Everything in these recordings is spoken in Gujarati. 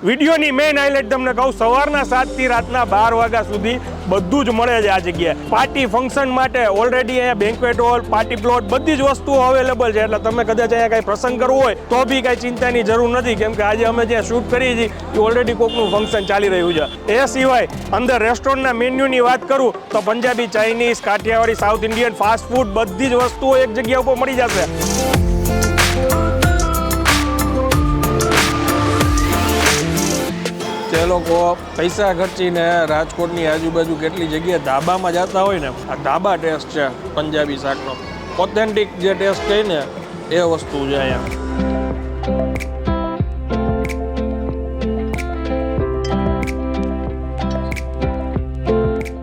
વિડીયોની મેઇન હાઇલાઇટ તમને કહું, સવારના 7 થી રાતના 12 વાગ્યા સુધી બધું જ મળે છે આ જગ્યાએ. પાર્ટી ફંક્શન માટે ઓલરેડી અહીંયા બેન્ક્વેટ હોલ, પાર્ટી પ્લોટ બધી જ વસ્તુઓ અવેલેબલ છે. એટલે તમે કદાચ અહીંયા કાંઈ પ્રસંગ કરવો હોય તો બી કાંઈ ચિંતાની જરૂર નથી, કેમ કે આજે અમે જ્યાં શૂટ કરીએ છીએ એ ઓલરેડી કોકનું ફંક્શન ચાલી રહ્યું છે. એ સિવાય અંદર રેસ્ટોરન્ટના મેન્યુની વાત કરું તો Punjabi, Chinese, Kathiyawadi, South Indian, fast food બધી જ વસ્તુઓ એક જગ્યા ઉપર મળી જશે. જે લોકો પૈસા ખર્ચીને રાજકોટની આજુબાજુ કેટલી જગ્યાએ ધાબામાં જતા હોય ને, આ ધાબા ટેસ્ટ છે પંજાબી શાકનો. ઓથેન્ટિક જે ટેસ્ટ કહે ને એ વસ્તુ છે અહીંયા.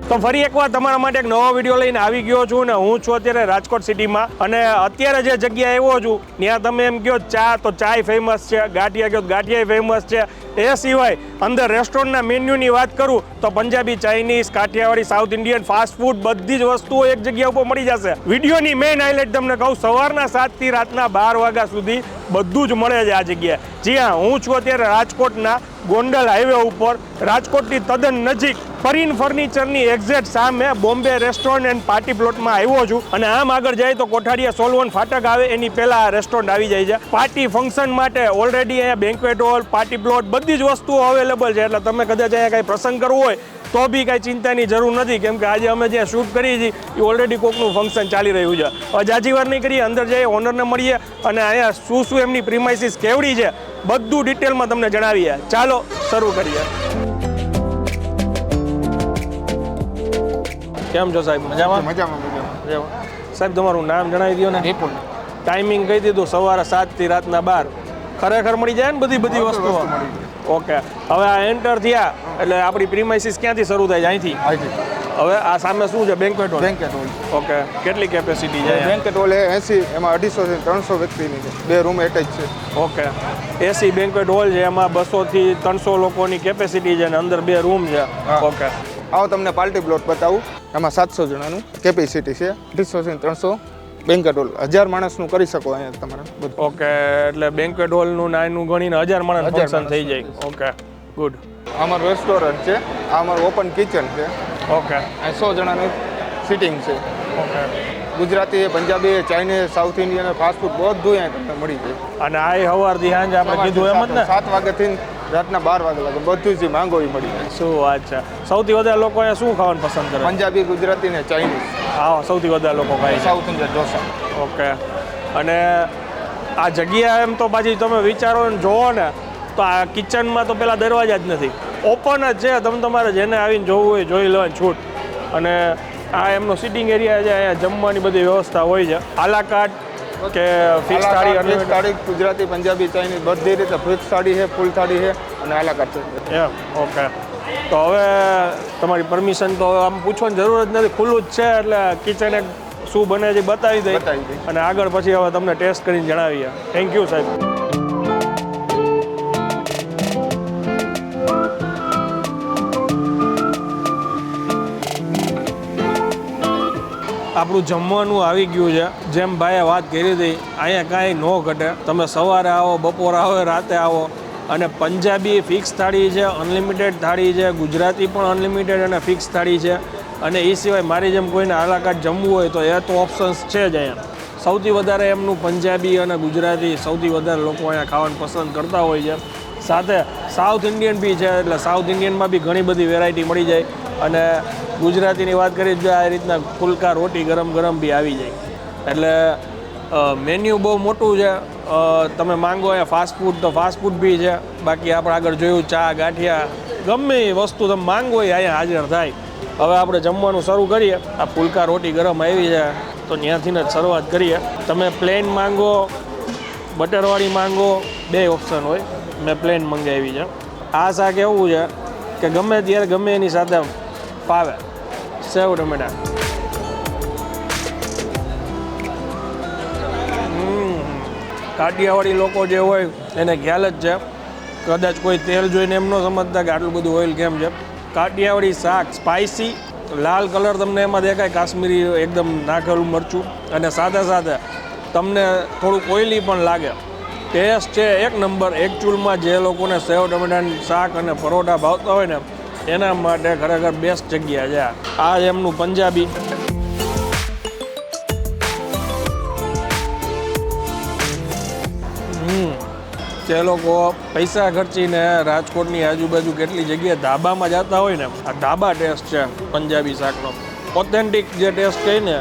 તો ફરી એકવાર તમારા માટે એક નવો વિડીયો લઈને આવી ગયો છું ને હું છું અત્યારે રાજકોટ સિટીમાં. અને અત્યારે જે જગ્યાએ આવ્યો છું ત્યાં તમે એમ કહો ચા તો ચાય ફેમસ છે, ગાંઠિયા કહો ગાંઠિયા ફેમસ છે. એ સિવાય અંદર રેસ્ટોરન્ટના મેન્યુની વાત કરું તો Punjabi, Chinese, Kathiyawadi, South Indian, fast food બધી જ વસ્તુઓ એક જગ્યા ઉપર મળી જશે. વિડીયોની મેઇન હાઇલાઇટ તમને કહું, સવારના 7 થી રાતના 12 વાગ્યા સુધી બધું જ મળે છે આ જગ્યાએ. જી હા, હું છું અત્યારે રાજકોટના ગોંડલ હાઈવે ઉપર, રાજકોટની તદ્દન નજીક ફરીન ફર્નિચરની એક્ઝેક્ટ સામે બોમ્બે રેસ્ટોરન્ટ એન્ડ પાર્ટી પ્લોટમાં આવ્યો છું. અને આમ આગળ જાય તો કોઠારીયા સોલવન ફાટક આવે એની પહેલા આ રેસ્ટોરન્ટ આવી જાય છે. પાર્ટી ફંક્શન માટે ઓલરેડી અહીંયા બેન્ક્વેટ હોલ, પાર્ટી પ્લોટ બધી જ વસ્તુઓ અવેલેબલ છે. એટલે તમે કદાચ અહીંયા કાંઈ પ્રસંગ કરવો હોય તો બી કાંઈ ચિંતાની જરૂર નથી, કેમ કે આજે અમે જ્યાં શૂટ કરીએ છીએ એ ઓલરેડી કોકનું ફંક્શન ચાલી રહ્યું છે. હવે જાજી વાર નહીં કરીએ, અંદર જઈએ, ઓનરને મળીએ અને અહીંયા શું શું એમની પ્રીમાઇસીસ કેવડી છે બધું ડિટેલમાં તમને જણાવીએ. ચાલો શરૂ કરીએ. કેમ છો સાહેબ? મજામાં? મજામાં. સાહેબ તમારું નામ જણાવી દો ને. વિપુલ. ટાઈમિંગ કહી દીધું, સવારે 7 થી રાતના 12. ખરેખર મળી જાય ને બધી વસ્તુઓ? ઓકે. હવે આ એન્ટર થયા એટલે આપણી પ્રીમાઇસીસ ક્યાંથી શરૂ થાય છે? અહીંથી. હવે આ સામે શું છે? Banquet hall. Banquet hall. Okay. કેટલી કેપેસિટી છે? બેન્ક્વેટ હોલ 80, એમાં 250 થી 300 વ્યક્તિની છે. 2 રૂમ એટેચ છે. ઓકે. એસી બેન્ક્વેટ હોલ છે, એમાં 200 થી 300 લોકોની કેપેસિટી છે અને અંદર 2 રૂમ છે. ઓકે. આવો તમને પાર્ટી પ્લોટ બતાવું. એમાં 700 જણાનું કેપેસિટી છે. 250 થી 300 બેન્ક્વેટ હોલ. 1000 માણસનું કરી શકો અહીંયા તમારે બધું. ઓકે. એટલે બેન્ક્વેટ હોલનું નાનું ગણીને 1000 માણસ ફંક્શન થઈ જાય. Okay, good. અમારું રેસ્ટોરન્ટ છે. આ અમારું ઓપન કિચન છે. ઓકે. અહીં 100 જણાનું સિટિંગ છે. Okay. Gujarati, Punjabi, Chinese, south Indian, fast food બધું અહીંયા તમને મળી જાય. અને આ સવારથી સાંજે આપણે કીધું એમ જ ને? 7 વાગ્યાથી રાતના 12 વાગ્યા લાગે બધું જ માંગો એ મળી જાય. શું વાત છે? સૌથી વધારે લોકો અહીંયા શું ખાવાનું પસંદ કરે? પંજાબી, ગુજરાતી ને ચાઇનીઝ. હા, સૌથી વધારે લોકો ખાય છે સાઉથ ઇન્ડિયન ઢોસા. ઓકે. અને આ જગ્યા એમ તો પાછી તમે વિચારો ને જોવો ને તો આ કિચનમાં તો પેલા દરવાજા જ નથી, ઓપન જ છે. તમે તમારે જેને આવીને જોવું હોય જોઈ લેવાની છૂટ. અને આ એમનો સિટિંગ એરિયા છે, અહીંયા જમવાની બધી વ્યવસ્થા હોય છે. આલા કાર્ટ કે ફિક્સ થાળી? ગુજરાતી, પંજાબી, ચાઇનીઝ બધી રીતે ફિક્સ થાળી છે, ફૂલ થાળી છે અને આલા કાર્ટ છે. એમ. ઓકે. તો હવે તમારી પરમિશન તો આમ પૂછવાની જરૂર જ નથી, ખુલ્લું જ છે. એટલે કિચન એક શું બને છે બતાવી દઈ અને આગળ પછી હવે તમને ટેસ્ટ કરીને જણાવીએ. થેન્ક યુ સાહેબ. આપણું જમવાનું આવી ગયું છે. જેમ ભાઈએ વાત કરી હતી, અહીંયા કાંઈ ન ઘટે. તમે સવારે આવો, બપોરે આવો, રાતે આવો. અને પંજાબી ફિક્સ થાળી છે, અનલિમિટેડ થાળી છે, ગુજરાતી પણ અનલિમિટેડ અને ફિક્સ થાળી છે. અને એ સિવાય મારી જેમ કોઈને આલા કાર્ટ જમવું હોય તો એ તો ઓપ્શન્સ છે જ અહીંયા. સૌથી વધારે એમનું પંજાબી અને ગુજરાતી સૌથી વધારે લોકો અહીંયા ખાવાનું પસંદ કરતા હોય છે. સાથે સાઉથ ઇન્ડિયન બી છે, એટલે સાઉથ ઇન્ડિયનમાં બી ઘણી બધી વેરાયટી મળી જાય. અને ગુજરાતીની વાત કરીએ તો આ રીતના ફુલકા રોટી ગરમ ગરમ બી આવી જાય. એટલે મેન્યુ બહુ મોટું છે. તમે માંગો અહીંયા ફાસ્ટ ફૂડ તો ફાસ્ટ ફૂડ બી છે. બાકી આપણે આગળ જોયું ચા, ગાંઠિયા, ગમે એ વસ્તુ તમે માંગો એ અહીંયા હાજર થાય. હવે આપણે જમવાનું શરૂ કરીએ. આ ફુલકા રોટી ગરમ આવી છે તો ત્યાંથી જ શરૂઆત કરીએ. તમે પ્લેન માંગો, બટરવાળી માંગો, 2 ઓપ્શન હોય. મેં પ્લેન મંગાવી છે. આ શાક એવું છે કે ગમે ત્યારે ગમે એની સાથે ફાવે. સેવ ટમેટા. કાઠિયાવાડી લોકો જે હોય એને ખ્યાલ જ છે. કદાચ કોઈ તેલ જોઈને એમ ન સમજતા કે આટલું બધું ઓઇલ કેમ છે. કાઠિયાવાડી શાક સ્પાઇસી, લાલ કલર તમને એમાં દેખાય, કાશ્મીરી એકદમ નાખેલું મરચું. અને સાથે સાથે તમને થોડુંક ઓઇલી પણ લાગે. ટેસ્ટ છે એક નંબર. એકચ્યુઅલમાં જે લોકોને સેવ ટમેટાનું શાક અને પરોઠા ભાવતા હોય ને એના માટે ખરેખર બેસ્ટ જગ્યા છે આ એમનું પંજાબી. તે લોકો પૈસા ખર્ચીને રાજકોટની આજુબાજુ કેટલી જગ્યાએ ધાબામાં જતા હોય ને આ ધાબા ટેસ્ટ છે પંજાબી શાકનો. ઓથેન્ટિક જે ટેસ્ટ કહી ને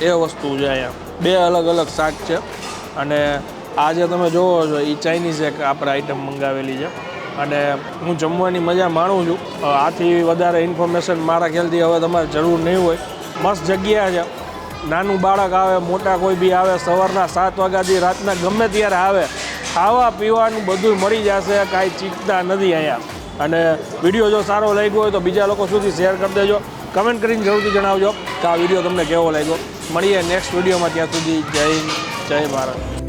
એ વસ્તુ છે અહીંયા. બે અલગ અલગ શાક છે અને આ જે તમે જોવો છો એ ચાઇનીઝ એક આપણે આઈટમ મંગાવેલી છે અને હું જમવાની મજા માણું છું. આથી વધારે ઇન્ફોર્મેશન મારા ખ્યાલથી હવે તમારે જરૂર નહીં હોય. મસ્ત જગ્યા છે. નાનું બાળક આવે, મોટા કોઈ બી આવે, સવારના 7 વાગ્યાથી રાતના ગમે ત્યારે આવે, ખાવા પીવાનું બધું મળી જશે. કાંઈ ચીકતા નથી અહીંયા. અને વિડીયો જો સારો લાગ્યો હોય તો બીજા લોકો સુધી શેર કરી દેજો. કમેન્ટ કરીને જરૂરથી જણાવજો કે આ વિડીયો તમને કેવો લાગ્યો. મળીએ નેક્સ્ટ વિડીયોમાં. ત્યાં સુધી જય હિન્દ, જય ભારત.